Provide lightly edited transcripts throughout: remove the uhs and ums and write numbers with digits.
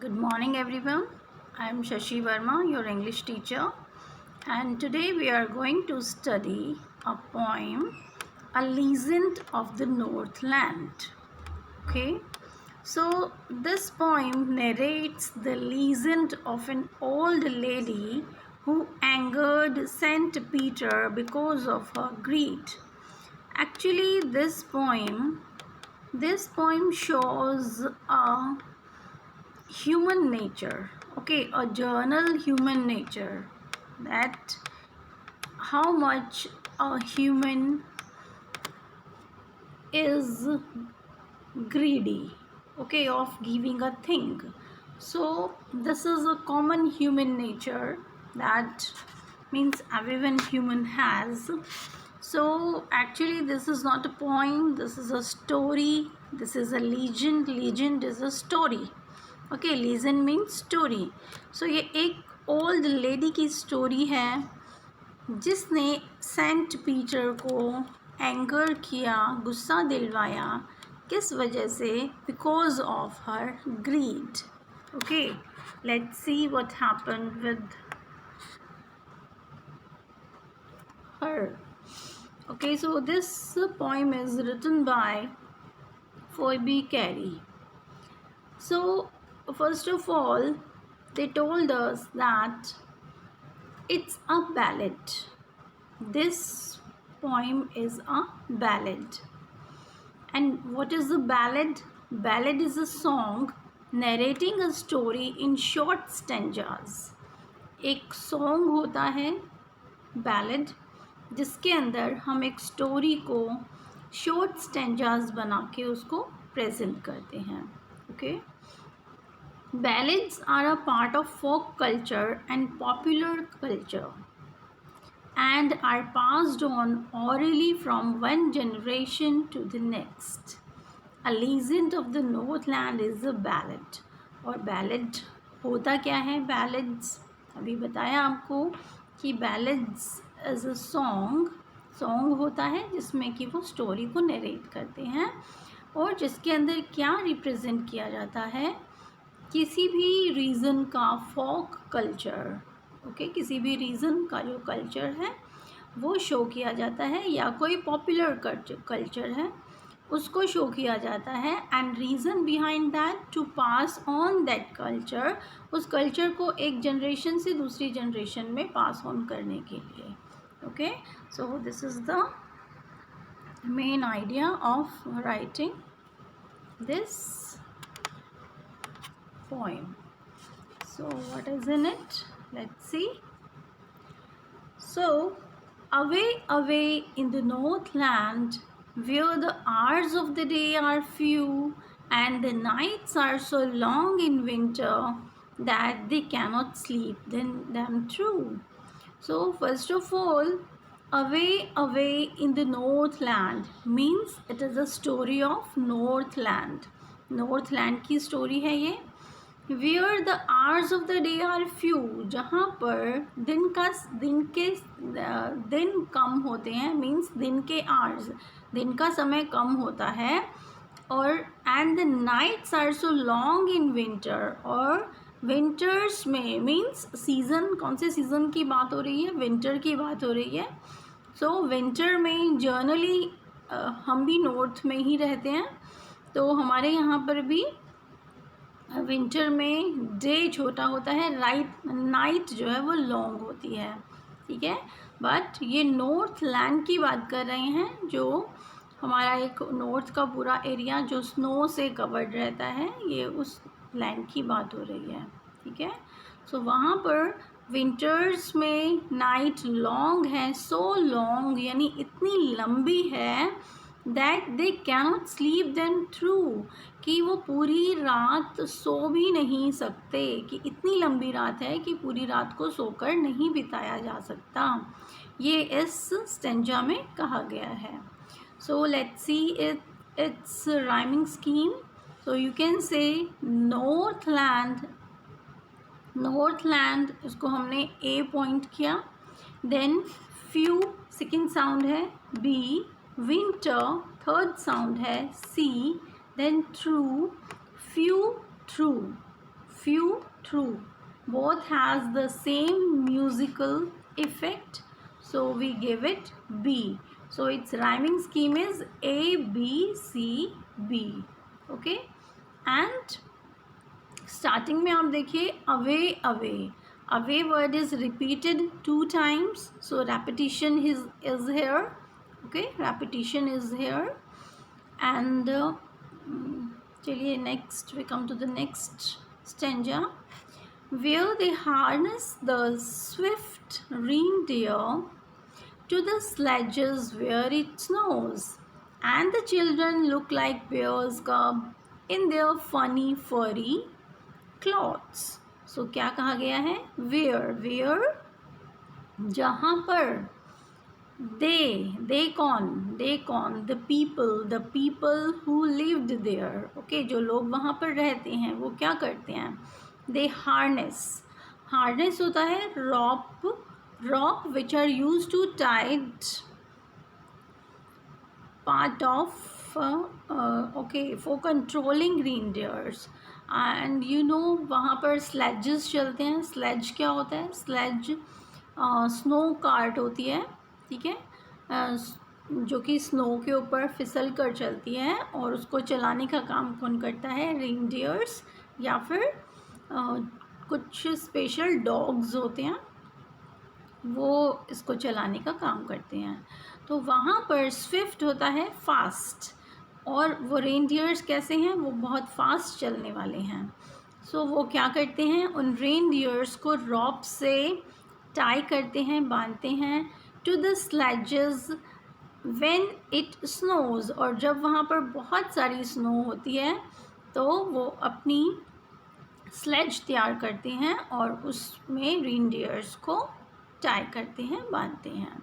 Good morning, everyone. I am Shashi Verma, your English teacher, and today we are going to study a poem, A Legend of the Northland. Okay, so this poem narrates the legend of an old lady who angered Saint Peter because of her greed. Actually, this poem shows a human nature, okay, a journal human nature, that how much a human is greedy, okay, of giving a thing. So this is a common human nature that means everyone human has. So actually this is not a poem, this is a story, this is a legend is a story. Okay legend means story. So ये एक old lady की story है जिसने Saint Peter को anger किया, गुस्सा दिलवाया. किस वजह से? Because of her greed. Okay, let's see what happened with her. Okay, so this poem is written by Phoebe Carey. So first of all, they told us that it's a ballad. This poem is a ballad. And what is a ballad? Ballad is a song narrating a story in short stanzas. एक song होता है ballad जिसके अंदर हम एक story को short stanzas बना के उसको प्रेजेंट करते हैं. Okay, ballads are a part of folk culture and popular culture and are passed on orally from one generation to the next. A legend of the Northland is a ballad. और ballad होता क्या है? ballads अभी बताया आपको कि ballads is a song होता है जिसमें कि वो स्टोरी को नरेट करते हैं और जिसके अंदर क्या रिप्रेजेंट किया जाता है? किसी भी रीजन का फोक कल्चर. ओके, किसी भी रीजन का जो कल्चर है वो शो किया जाता है या कोई पॉपुलर कल्चर है उसको शो किया जाता है. And reason behind that to pass on that culture, उस कल्चर को एक जनरेशन से दूसरी जनरेशन में पास ऑन करने के लिए. Okay, so this is the main idea of writing this poem. So what is in it? Let's see. So away in the Northland, where the hours of the day are few and the nights are so long in winter that they cannot sleep them through. So first of all, away in the Northland means it is a story of Northland. Northland की story है ये. Where the hours of the day are few, जहाँ पर दिन कम होते हैं, means दिन के hours, दिन का समय कम होता है. और and the nights are so long in winter, और winters में मीन्स सीज़न, कौन से सीज़न की बात हो रही है? विंटर की बात हो रही है. सो विंटर में जर्नली हम भी नॉर्थ में ही रहते हैं तो हमारे यहाँ पर भी विंटर में डे छोटा होता है, नाइट जो है वो लॉन्ग होती है. ठीक है, बट ये नॉर्थ लैंड की बात कर रहे हैं, जो हमारा एक नॉर्थ का पूरा एरिया जो स्नो से कवर्ड रहता है, ये उस लैंड की बात हो रही है. ठीक है, सो वहाँ पर विंटर्स में नाइट लॉन्ग है, सो लॉन्ग यानी इतनी लंबी है that they cannot sleep them through, कि वो पूरी रात सो भी नहीं सकते, कि इतनी लंबी रात है कि पूरी रात को सोकर नहीं बिताया जा सकता. ये इस स्टेंजा में कहा गया है. So let's see it's rhyming scheme. So you can say Northland, इसको हमने ए पॉइंट किया. देन फ्यू सेकेंड साउंड है बी, विंटर थर्ड साउंड है सी, then through, few true. Both has the same musical effect, so we give it B. So its rhyming scheme is A B C B. Okay, and starting में आप देखिए away away. Away word is repeated 2 times, so repetition is here. Okay, repetition is here. And चलिए next we come to the next stanza, where they harness the swift reindeer to the sledges where it snows, and the children look like bears cub in their funny furry clothes. So क्या कहा गया है? where जहाँ पर, they कौन, the people who lived there. Okay, जो लोग वहाँ पर रहते हैं वो क्या करते हैं? they harness होता है rope which are used to tie part of for controlling reindeers. and वहाँ पर sledges चलते हैं. sledge क्या होता है? sledge स्नो कार्ट होती है, ठीक है, जो कि स्नो के ऊपर फिसल कर चलती है, और उसको चलाने का काम कौन करता है? रेनडियर्स, या फिर कुछ स्पेशल डॉग्स होते हैं वो इसको चलाने का काम करते हैं. तो वहाँ पर स्विफ्ट होता है फास्ट, और वो रेनडियर्स कैसे हैं? वो बहुत फास्ट चलने वाले हैं. सो वो क्या करते हैं? उन रेनडियर्स को रॉप से टाई करते हैं, बांधते हैं, to the sledges when it snows, और जब वहाँ पर बहुत सारी स्नो होती है तो वो अपनी स्लेज तैयार करते हैं और उसमें रेनडियर्स को टाई करते हैं, बांधते हैं.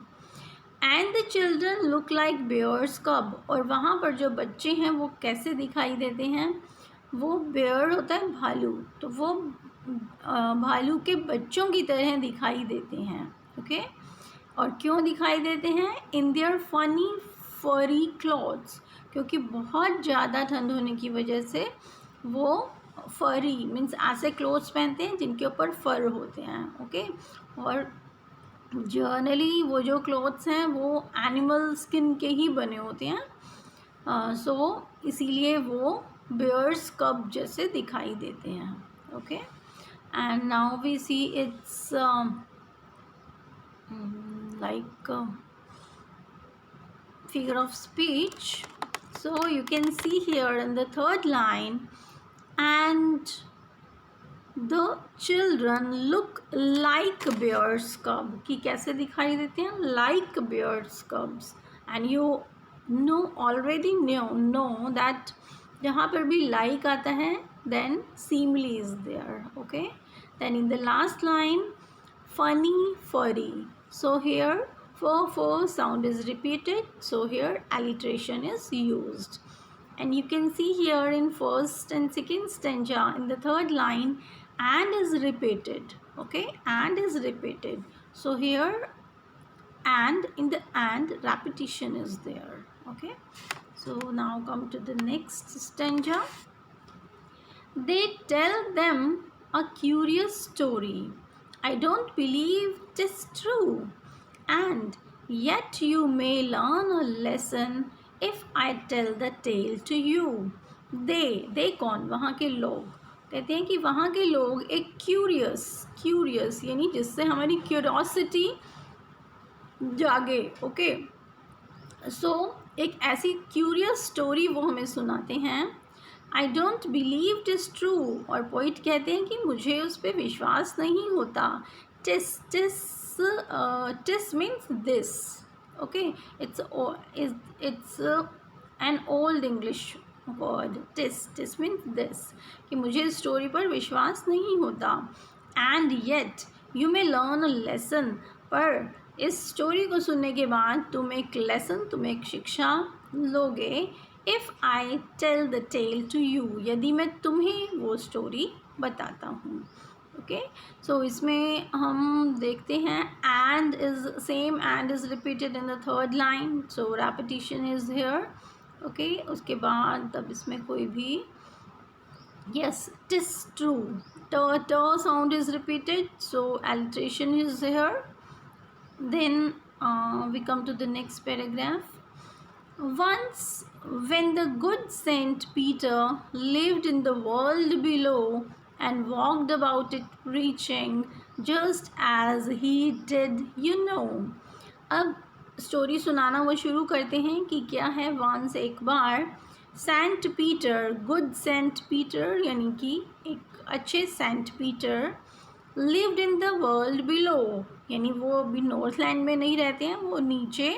And the children look like bears cub, और वहाँ पर जो बच्चे हैं वो कैसे दिखाई देते हैं? वो बेयर होता है भालू, तो वो भालू के बच्चों की तरह दिखाई देते हैं. ओके, और क्यों दिखाई देते हैं? इन देयर फनी फरी क्लॉथ्स, क्योंकि बहुत ज़्यादा ठंड होने की वजह से वो फरी मीन्स ऐसे क्लोथ्स पहनते हैं जिनके ऊपर फर होते हैं. ओके, और जनरली वो जो क्लोथ्स हैं वो एनिमल स्किन के ही बने होते हैं. सो इसीलिए वो बेयर्स कब जैसे दिखाई देते हैं. Okay, and now we see its figure of speech. So you can see here in the third line, and the children look like bears cub, कि कैसे दिखाई देते हैं? like bears cubs. and you already know that जहाँ पर भी like आता है then simile is there. Okay, then in the last line, funny furry, so here for sound is repeated, so here alliteration is used. And you can see here in first and second stanza in the third line, and is repeated. Okay, and is repeated, so here and in the and repetition is there. Okay, so now come to the next stanza. They tell them a curious story. I don't believe 'tis true, and yet you may learn a lesson if I tell the tale to you. They कौन? वहाँ के लोग. कहते हैं कि वहाँ के लोग एक क्यूरियस यानी जिससे हमारी क्यूरोसिटी जागे. ओके, सो एक ऐसी क्यूरियस स्टोरी वो हमें सुनाते हैं. I don't believe it is true, और पोइट कहते हैं कि मुझे उस पर विश्वास नहीं होता. TISS means this. Okay, it's an old English word. TISS means this, कि मुझे इस स्टोरी पर विश्वास नहीं होता. And yet you may learn a lesson, पर इस स्टोरी को सुनने के बाद तुम एक शिक्षा लोगे. If I tell the tale to you, यदि मैं तुम्हें वो स्टोरी बताता हूँ. ओके, सो इसमें हम देखते हैं and is repeated in the third line, so repetition is here. Okay, उसके बाद तब इसमें कोई भी Yes, it is true. T sound is repeated, so alliteration is here. Then we come to the next paragraph. Once, when the good Saint Peter lived in the world below and walked about it preaching, just as he did, you know. अब story सुनाना वो शुरू करते हैं कि क्या है. Once एक बार Saint Peter, good Saint Peter यानी कि एक अच्छे Saint Peter, lived in the world below, यानी वो अभी नॉर्थलैंड में नहीं रहते हैं, वो नीचे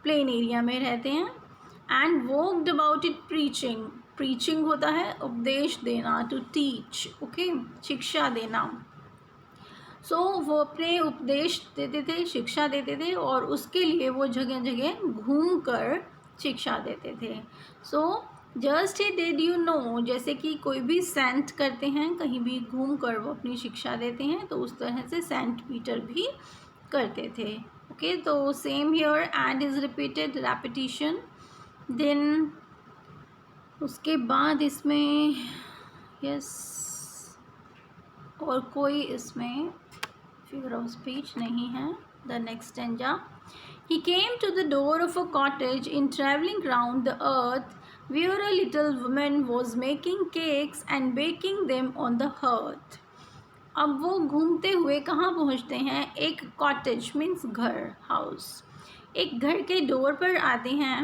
प्लेन एरिया में रहते हैं. And walked about it preaching. Preaching होता है उपदेश देना, टू टीच, ओके, शिक्षा देना. सो वो अपने उपदेश देते थे, शिक्षा देते थे, और उसके लिए वो जगह जगह घूम कर शिक्षा देते थे. So just he did, you know, जैसे कि कोई भी सेंट करते हैं, कहीं भी घूम कर वो अपनी शिक्षा देते हैं, तो उस तरह से सेंट पीटर भी करते थे. ओके, तो same here, and is repeated, repetition. Then उसके बाद इसमें यस और कोई इसमें figure of speech नहीं है. The next stanza. He came to the door of a cottage in travelling round the earth, where a little woman was making cakes and baking them on the hearth. अब वो घूमते हुए कहाँ पहुँचते हैं? एक कॉटेज मीन्स घर, house. एक घर के डोर पर आते हैं.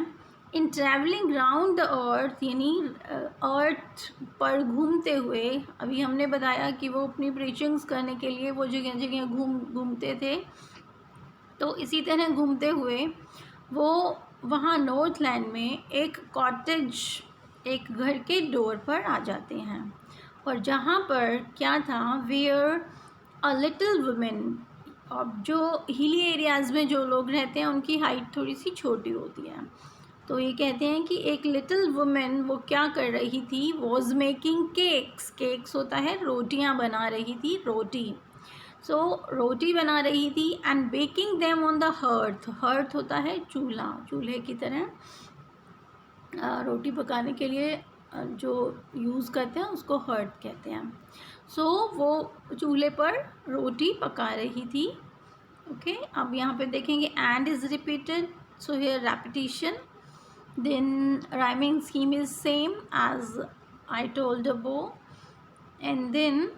इन ट्रैवलिंग राउंड द अर्थ, यानी अर्थ पर घूमते हुए. अभी हमने बताया कि वो अपनी प्रीचिंग्स करने के लिए वो जगह जगह घूमते थे. तो इसी तरह घूमते हुए वो वहाँ नॉर्थलैंड में एक कॉटेज, एक घर के डोर पर आ जाते हैं. और जहाँ पर क्या था, वेयर अ लिटिल वुमेन. अब जो हिली एरियाज़ में जो लोग रहते हैं उनकी हाइट थोड़ी सी छोटी होती है, तो ये कहते हैं कि एक लिटिल वुमेन वो क्या कर रही थी, वॉज मेकिंग केक्स. केक्स होता है रोटियां बना रही थी, रोटी. सो रोटी बना रही थी. And baking them on the hearth. Hearth होता है चूल्हा, चूल्हे की तरह रोटी पकाने के लिए जो यूज़ करते हैं उसको हर्थ कहते हैं. सो वो चूल्हे पर रोटी पका रही थी. ओके, अब यहाँ पे देखेंगे and is repeated, so here repetition. Then rhyming scheme is same as I told above. And then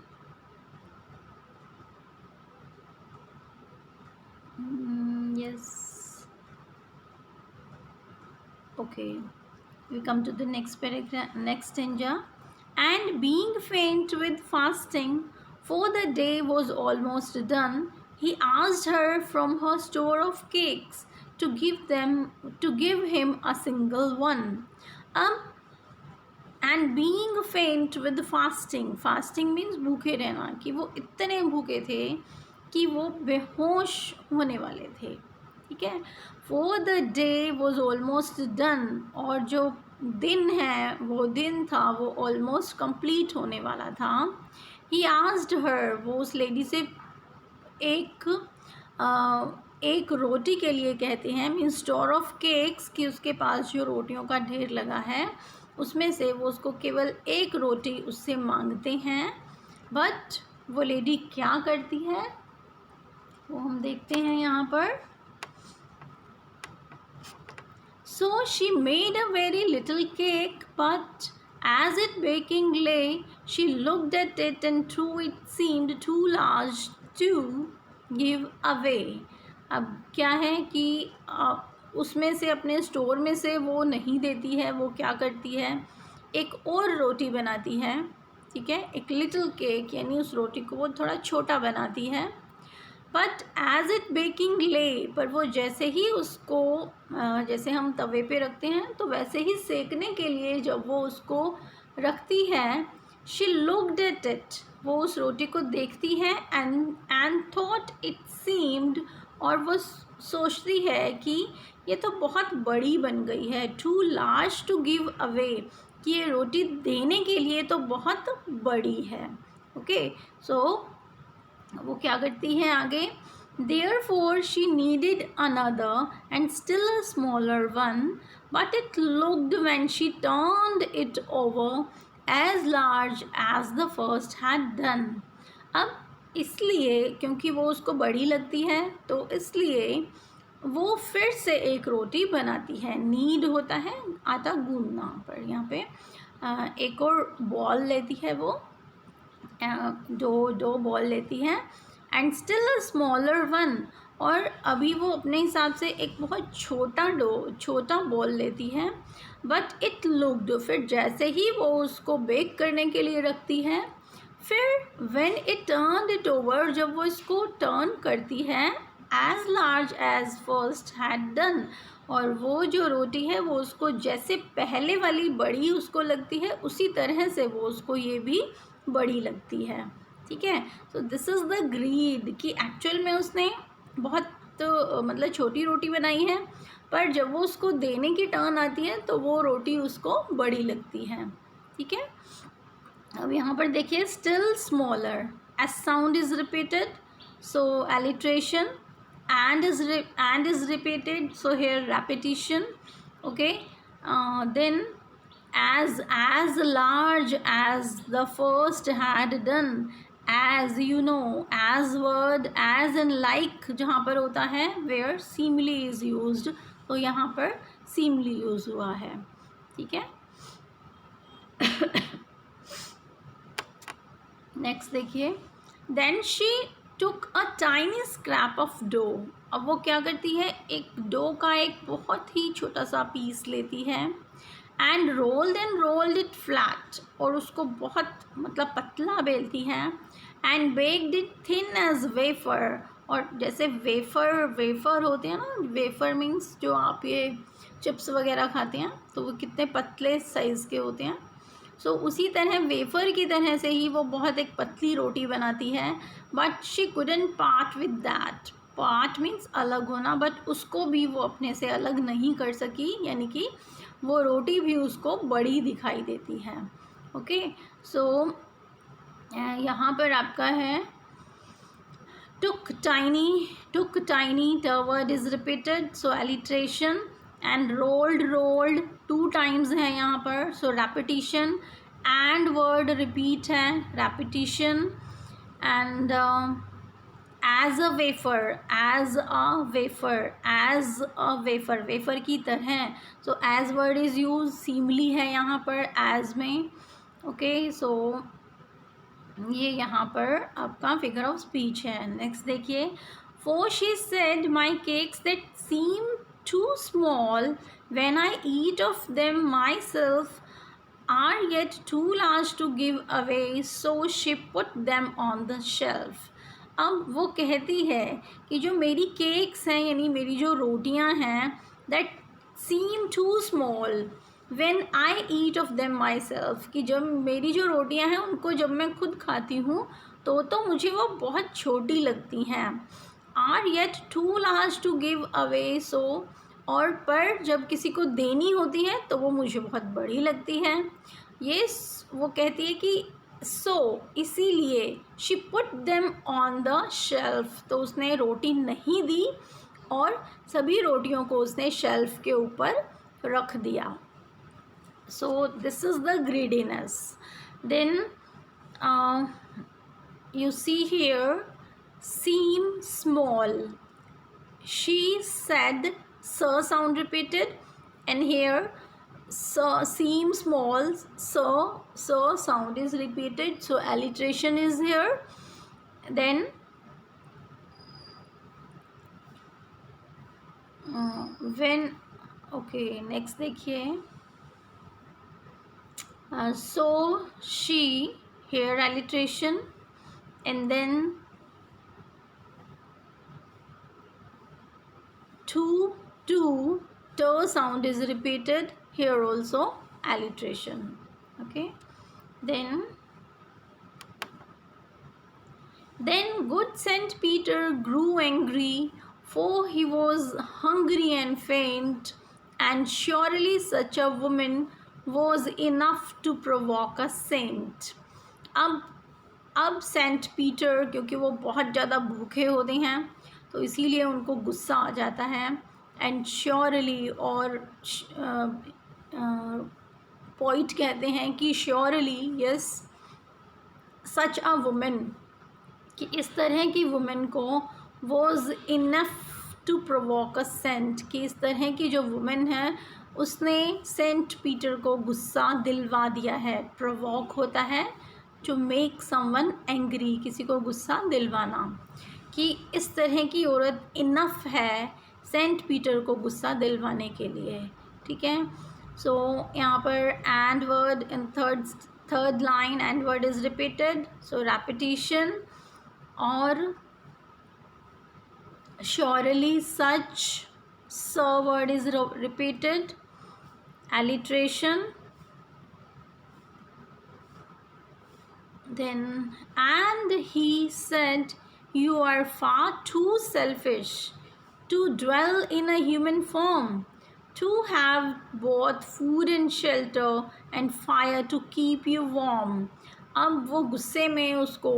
yes, okay, we come to the next paragraph, next stanza. And being faint with fasting, for the day was almost done, he asked her from her store of cakes to give him a single one. And being faint with fasting, fasting means भूखे रहना, कि वो इतने भूखे थे कि वो बेहोश होने वाले थे. ठीक है, for the day was almost done, और जो दिन है वो दिन था वो ऑलमोस्ट कंप्लीट होने वाला था. he asked her, वो उस लेडी से एक रोटी के लिए कहते हैं, मीन स्टोर ऑफ केक्स, कि उसके पास जो रोटियों का ढेर लगा है उसमें से वो उसको केवल एक रोटी उससे मांगते हैं. बट वो लेडी क्या करती है वो हम देखते हैं यहाँ पर. So she made a very little cake, but as it baking lay, she looked at it and through it seemed too large to give away. अब क्या है कि उसमें से अपने स्टोर में से वो नहीं देती है, वो क्या करती है, एक और रोटी बनाती है. ठीक है, एक लिटिल केक, यानी उस रोटी को वो थोड़ा छोटा बनाती है. बट एज इट बेकिंग ले, पर वो जैसे ही उसको जैसे हम तवे पे रखते हैं तो वैसे ही सेकने के लिए जब वो उसको रखती है, शी लुक्ड एट इट, वो उस रोटी को देखती है. एंड थॉट इट सीम्ड, और वो सोचती है कि ये तो बहुत बड़ी बन गई है. Too large to give away, कि ये रोटी देने के लिए तो बहुत बड़ी है. ओके, सो वो क्या करती हैं आगे. Therefore she needed another and still a smaller one, but it looked when she turned it over as large as the first had done. अब इसलिए क्योंकि वो उसको बड़ी लगती है तो इसलिए वो फिर से एक रोटी बनाती है. नीड होता है आटा गूंदना. पर यहाँ पे एक और बॉल लेती है वो, दो बॉल लेती है. And still a smaller one, और अभी वो अपने हिसाब से एक बहुत छोटा बॉल लेती है. बट इट लुक्ड, फिर जैसे ही वो उसको बेक करने के लिए रखती है, फिर when it turn it over, जब वो इसको टर्न करती है, as large as first had done, और वो जो रोटी है वो उसको जैसे पहले वाली बड़ी उसको लगती है उसी तरह से वो उसको ये भी बड़ी लगती है. ठीक है. So this is the greed कि एक्चुअल में उसने बहुत मतलब छोटी रोटी बनाई है, पर जब वो उसको देने की टर्न आती है तो वो रोटी उसको बड़ी लगती है. ठीक है. अब यहाँ पर देखिए still smaller, as sound is repeated, so alliteration, and is repeated, so here repetition. Okay. Then as large as the first had done, as you know, as word as and like जहाँ पर होता है where seemly is used, तो यहाँ पर seemly use हुआ है. ठीक है. नेक्स्ट देखिए, then she took a tiny scrap of dough. अब वो क्या करती है, एक डो का एक बहुत ही छोटा सा पीस लेती है. एंड रोल्ड इट फ्लैट, और उसको बहुत मतलब पतला बेलती है. And baked it thin as wafer, और जैसे वेफर होते हैं ना, वेफर मीन्स जो आप ये चिप्स वगैरह खाते हैं तो वो कितने पतले साइज़ के होते हैं. सो उसी तरह वेफ़र की तरह से ही वो बहुत एक पतली रोटी बनाती है. But she couldn't part with that. Part means अलग होना, बट उसको भी वो अपने से अलग नहीं कर सकी, यानी कि वो रोटी भी उसको बड़ी दिखाई देती है. ओके. सो यहाँ पर आपका है took tiny, the word is repeated, so alliteration. And rolled 2 times है यहाँ पर, so repetition. And word repeat है, repetition. And as a wafer, wafer की तरह, so as word is used, seemly है यहाँ पर as में. okay, so ये यहाँ पर आपका फिगर ऑफ स्पीच है. नेक्स्ट देखिए, for she said my cakes that seem too small when I eat of them myself are yet too large to give away, so she put them on the shelf. अब वो कहती है कि जो मेरी cakes हैं, यानी मेरी जो रोटियां हैं, that seem too small when I eat of them myself, कि जब मेरी जो रोटियां हैं उनको जब मैं खुद खाती हूँ तो मुझे वो बहुत छोटी लगती हैं. are yet too large to give away, so, और पर जब किसी को देनी होती है तो वो मुझे बहुत बड़ी लगती है. ये वो कहती है कि so, इसीलिए she put them on the shelf, तो उसने रोटी नहीं दी और सभी रोटियों को उसने शेल्फ के ऊपर रख दिया. So this is the greediness. Then you see here, seem small. She said sir sound repeated, and here sir, seem small, sir sound is repeated, so alliteration is here. Then when, okay, next देखिए, so she, here alliteration. And then to t sound is repeated, here also alliteration. Okay. Then good Saint Peter grew angry, for he was hungry and faint, and surely such a woman was enough to provoke a saint. अब Saint Peter, क्योंकि वो बहुत ज़्यादा भूखे होते हैं तो इसीलिए उनको गुस्सा आ जाता है. एंड श्योरली, और पोइट कहते हैं कि surely yes such a woman, कि इस तरह की वुमेन को was enough to provoke a saint, कि इस तरह की जो वुमेन है उसने सेंट पीटर को गुस्सा दिलवा दिया है। प्रोवोक होता है टू मेक समवन एंग्री, किसी को गुस्सा दिलवाना, कि इस तरह की औरत इनफ है सेंट पीटर को गुस्सा दिलवाने के लिए। ठीक है, सो यहाँ पर and word in third line and word is repeated, so repetition, और surely such, so word is repeated, alliteration, then and he said you are far too selfish to dwell in a human form, to have both food and shelter and fire to keep you warm। अब वो गुस्से में उसको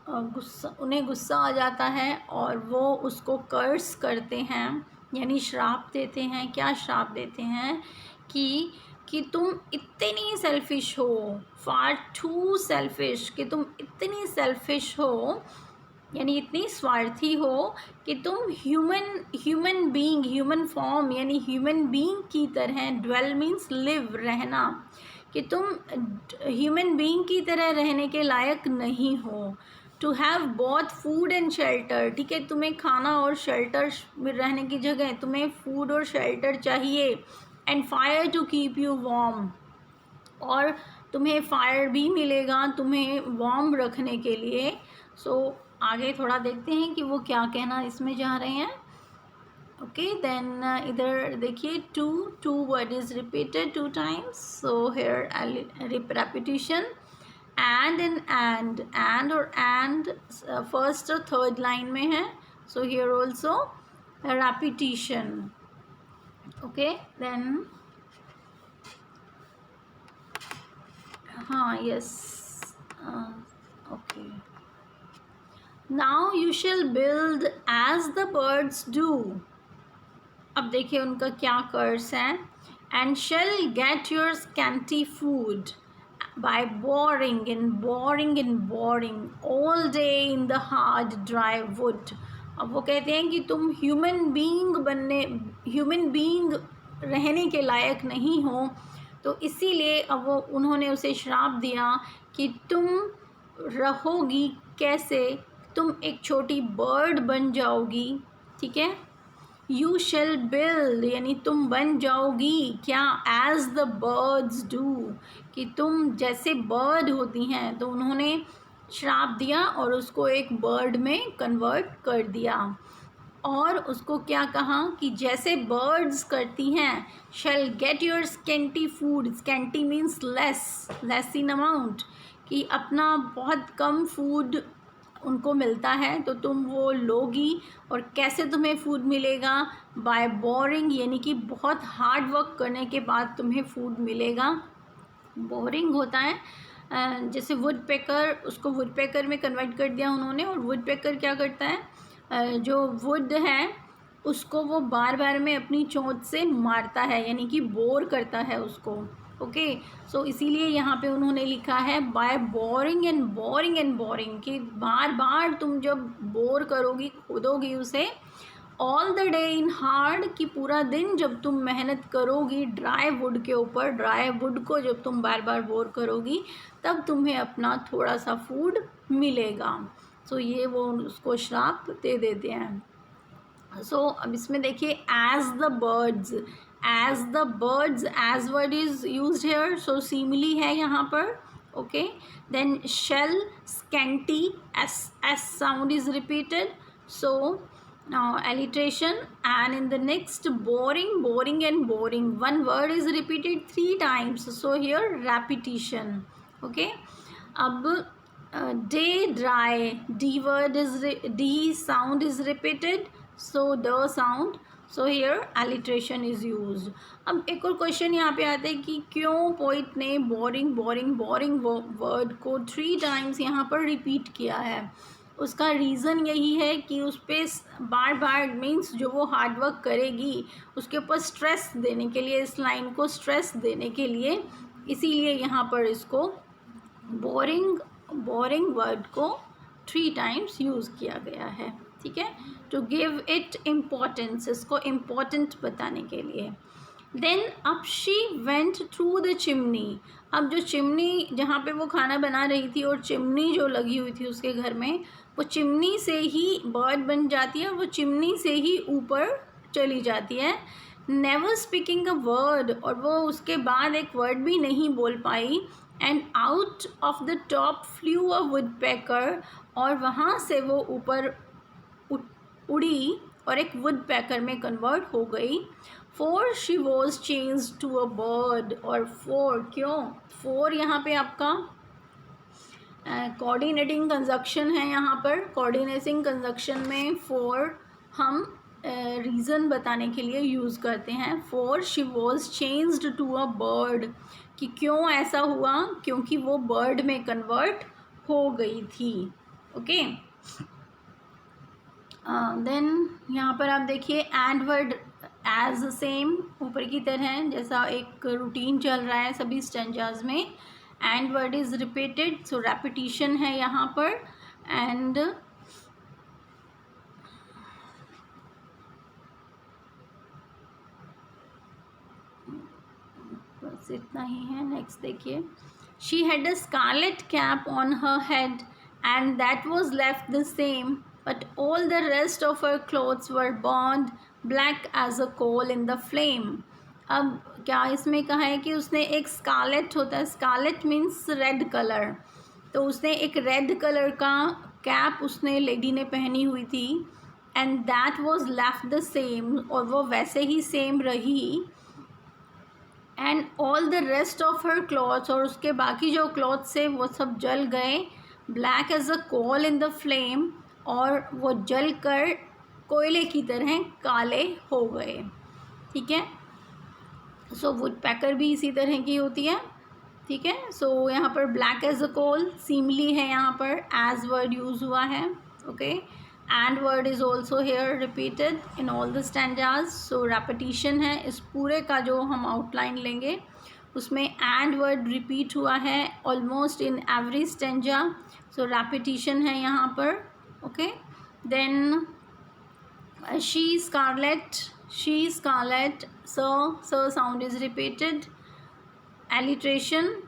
उन्हें गुस्सा आ जाता है और वो उसको कर्स करते हैं, यानी श्राप देते हैं। क्या श्राप देते हैं? कि तुम इतनी सेल्फिश हो, फार टू सेल्फिश, कि तुम इतनी सेल्फिश हो, यानी इतनी स्वार्थी हो कि तुम ह्यूमन बीइंग, ह्यूमन फॉर्म यानी ह्यूमन बीइंग की तरह, ड्वेल मीन्स लिव, रहना, कि तुम ह्यूमन बीइंग की तरह रहने के लायक नहीं हो। To have both food and shelter, ठीक है, तुम्हें खाना और शेल्टर रहने की जगह तुम्हें फूड और शेल्टर चाहिए। And fire to keep you warm, और तुम्हें फायर भी मिलेगा तुम्हें वार्म रखने के लिए। सो आगे थोड़ा देखते हैं कि वो क्या कहना इसमें जा रहे हैं। ओके, देन इधर देखिए two word is repeated 2 times, so here repetition, and और and फर्स्ट और थर्ड लाइन में है, so here also repetition. Okay, then हाँ yes, okay, now you shall build as the birds do. अब देखिए उनका क्या कर्स है, and shall get your scanty food by boring all day in the hard dry wood। अब वो कहते हैं कि तुम ह्यूमन बीइंग रहने के लायक नहीं हो, तो इसीलिए अब वो उन्होंने उसे श्राप दिया कि तुम रहोगी कैसे, तुम एक छोटी बर्ड बन जाओगी। ठीक है, यू शेल बिल्ड यानी तुम बन जाओगी क्या, एज द बर्ड्स डू, कि तुम जैसे बर्ड होती हैं। तो उन्होंने श्राप दिया और उसको एक बर्ड में कन्वर्ट कर दिया, और उसको क्या कहा कि जैसे बर्ड्स करती हैं, shall get your scanty food, scanty means less in amount, कि अपना बहुत कम फूड उनको मिलता है तो तुम वो लोगी। और कैसे तुम्हें फूड मिलेगा, बाय बोरिंग, यानी कि बहुत हार्ड वर्क करने के बाद तुम्हें फूड मिलेगा। बोरिंग होता है जैसे वुड पेकर, उसको वुड पेकर में कन्वर्ट कर दिया उन्होंने। और वुड पेकर क्या करता है, जो वुड है उसको वो बार बार में अपनी चोंच से मारता है, यानी कि बोर करता है उसको। ओके, सो इसीलिए यहाँ पे उन्होंने लिखा है बाय बोरिंग एंड बोरिंग, कि बार बार तुम जब बोर करोगी, खोदोगी उसे, all the day in hard, कि पूरा दिन जब तुम मेहनत करोगी ड्राई वुड के ऊपर, ड्राई वुड को जब तुम बार बार बोर करोगी तब तुम्हें अपना थोड़ा सा फूड मिलेगा। सो ये वो उसको श्राप दे देते हैं। सो अब इसमें देखिए as the birds, as word is used here, so simile है यहाँ पर। Okay, then shall, scanty, S sound is repeated, so alliteration, and in the next boring and boring, one word is repeated 3 times, so here repetition। okay, अब day dry, d word is d sound is repeated, so the sound, so here alliteration is used। अब एक और question यहाँ पे आता है कि क्यों पोइट ने बोरिंग वर्ड को 3 टाइम्स यहाँ पर रिपीट किया है। उसका रीज़न यही है कि उस पर बार बार मीन्स जो वो हार्डवर्क करेगी उसके ऊपर स्ट्रेस देने के लिए, इस लाइन को स्ट्रेस देने के लिए इसीलिए यहाँ पर इसको बोरिंग बोरिंग वर्ड को 3 टाइम्स यूज़ किया गया है, ठीक है, टू गिव इट इम्पोर्टेंस, इसको इम्पोर्टेंट बताने के लिए। देन अब she went through the chimney, अब जो चिमनी जहाँ पे वो खाना बना रही थी और चिमनी जो लगी हुई थी उसके घर में, वो चिमनी से ही बर्ड बन जाती है, वो चिमनी से ही ऊपर चली जाती है। नेवर स्पीकिंग अ वर्ड, और वो उसके बाद एक वर्ड भी नहीं बोल पाई। And out of the top flew a woodpecker, और वहाँ से वो ऊपर उड़ी और एक वुड पैकर में कन्वर्ट हो गई। For she was change to a bird, और फोर क्यों, फोर यहाँ पे आपका कोऑर्डिनेटिंग कंजक्शन है, यहाँ पर कोऑर्डिनेटिंग कंजक्शन में फोर हम रीज़न बताने के लिए यूज़ करते हैं। For she was changed to a bird, कि क्यों ऐसा हुआ, क्योंकि वो बर्ड में कन्वर्ट हो गई थी। ओके, देन यहाँ पर आप देखिए एंड वर्ड एज सेम, ऊपर की तरह जैसा एक रूटीन चल रहा है सभी स्टेंजाज में, and word is repeated, so repetition है यहाँ पर। एंड बस इतना ही है। नेक्स्ट देखिए, she had a scarlet cap on her head and that was left the same, but all the rest of her clothes were burned black as a coal in the flame। अब क्या इसमें कहा है कि उसने एक Scarlett होता है, स्कारलेट मीन्स रेड कलर, तो उसने एक रेड कलर का कैप उसने लेडी ने पहनी हुई थी, and that was left the same, और वो वैसे ही सेम रही। And all the rest of her clothes, और उसके बाकी जो क्लॉथ्स से वो सब जल गए, black as a coal in the flame, और वो जल कर कोयले की तरह काले हो गए, ठीक है। सो वुड पैकर भी इसी तरह की होती है, ठीक है। सो यहाँ पर ब्लैक एज अ कोल सीमली है, यहाँ पर एज वर्ड यूज़ हुआ है, okay. And word is also here repeated in all the stanzas, so repetition है इस पूरे का जो हम आउटलाइन लेंगे उसमें एंड वर्ड रिपीट हुआ है almost in every stanza, so repetition है यहाँ पर, okay. Then she scarlet, so sound is repeated, alliteration.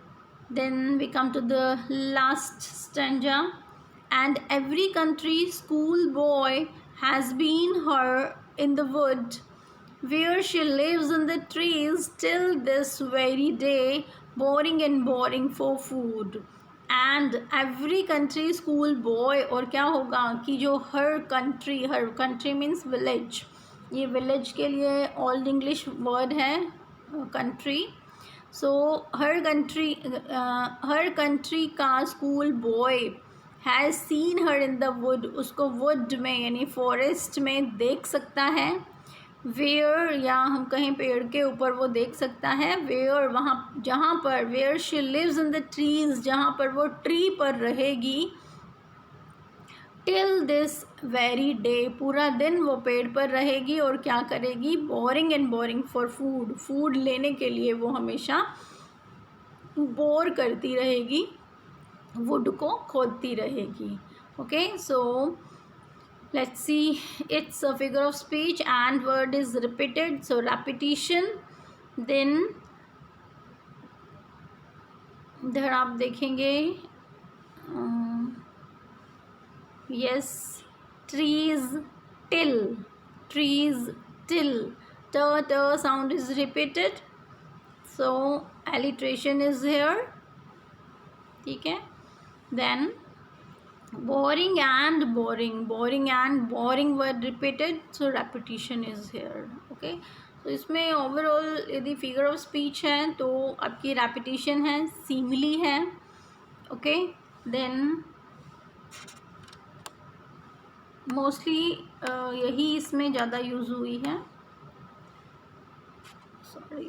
Then we come to the last stanza, and every country schoolboy has been her in the wood where she lives in the trees till this very day, boring and boring for food। And every country school boy, और क्या होगा कि जो हर country means village, ये village के लिए old English word है country. सो हर country का school boy has seen her in the wood, उसको वुड में यानी फॉरेस्ट में देख सकता है। वेयर, या हम कहीं पेड़ के ऊपर वो देख सकता है। वेयर वहाँ जहाँ पर, where she lives in the trees, जहाँ पर वो ट्री पर रहेगी। टिल दिस वेरी डे, पूरा दिन वो पेड़ पर रहेगी और क्या करेगी, boring and boring for food, food लेने के लिए वो हमेशा बोर करती रहेगी, वुड को खोदती रहेगी। Okay, so let's see, it's a figure of speech and word is repeated, so repetition। then इधर आप देखेंगे yes, trees till, trees till, t sound is repeated, so alliteration is here, ठीक है। then boring and boring word repeated, so repetition is here, okay। तो इसमें overall यदि figure of speech है तो आपकी रेपिटिशन है, सीमली है, ओके। देन मोस्टली यही इसमें ज़्यादा यूज़ हुई है, sorry.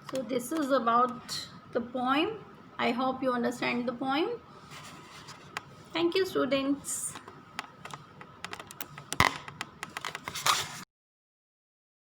So this is about the poem. I hope you understand the poem. Thank you, students.